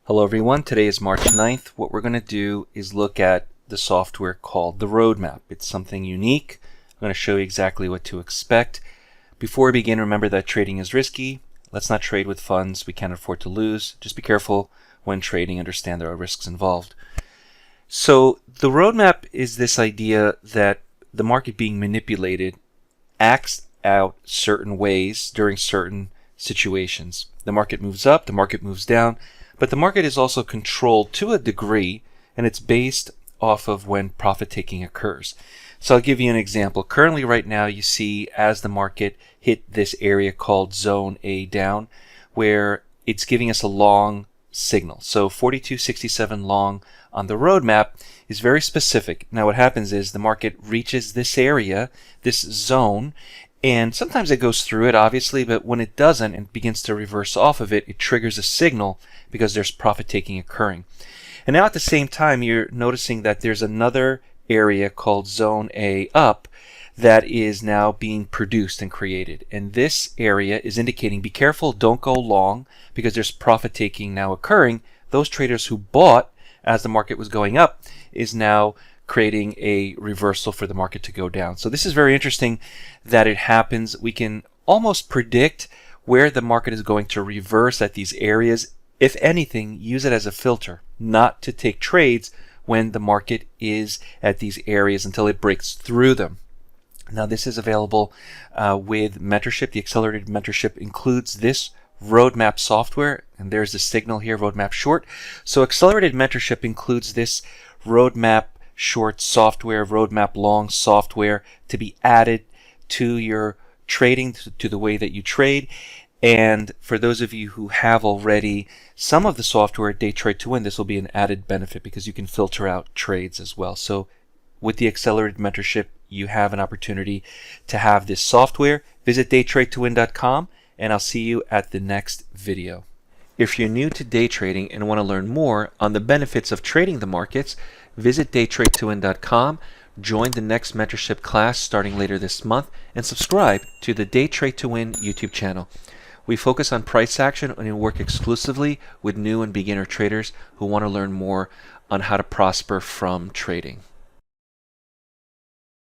Hello everyone, today is March 9th. What we're going to do is look at the software called the Roadmap. It's something unique. I'm going to show you exactly what to expect. Before we begin, remember that trading is risky. Let's not trade with funds we can't afford to lose. Just be careful when trading. Understand there are risks involved. So the Roadmap is this idea that the market being manipulated acts out certain ways during certain situations. The market moves up, the market moves down, but the market is also controlled to a degree, and it's based off of when profit taking occurs. So I'll give you an example. Currently right now you see as the market hit this area called zone A down, where it's giving us a long signal. So 42.67 long on the Roadmap is very specific. Now what happens is the market reaches this area, this zone, and sometimes it goes through it, obviously, but when it doesn't and begins to reverse off of it, it triggers a signal because there's profit taking occurring. And now at the same time, you're noticing that there's another area called Zone A up that is now being produced and created. And this area is indicating, be careful, don't go long, because there's profit taking now occurring. Those traders who bought as the market was going up is now creating a reversal for the market to go down. So this is very interesting that it happens. We can almost predict where the market is going to reverse at these areas. If anything, use it as a filter, not to take trades when the market is at these areas until it breaks through them. Now this is available with mentorship. The accelerated mentorship includes this Roadmap software, and there's the signal here, Roadmap short. So accelerated mentorship includes this Roadmap short software, Roadmap long software to be added to your trading, to the way that you trade. And for those of you who have already some of the software at DayTradeToWin, this will be an added benefit because you can filter out trades as well. So with the accelerated mentorship, you have an opportunity to have this software. Visit DayTradeToWin.com, and I'll see you at the next video. If you're new to day trading and want to learn more on the benefits of trading the markets, visit DayTradeToWin.com, join the next mentorship class starting later this month, and subscribe to the DayTradeToWin YouTube channel. We focus on price action and work exclusively with new and beginner traders who want to learn more on how to prosper from trading.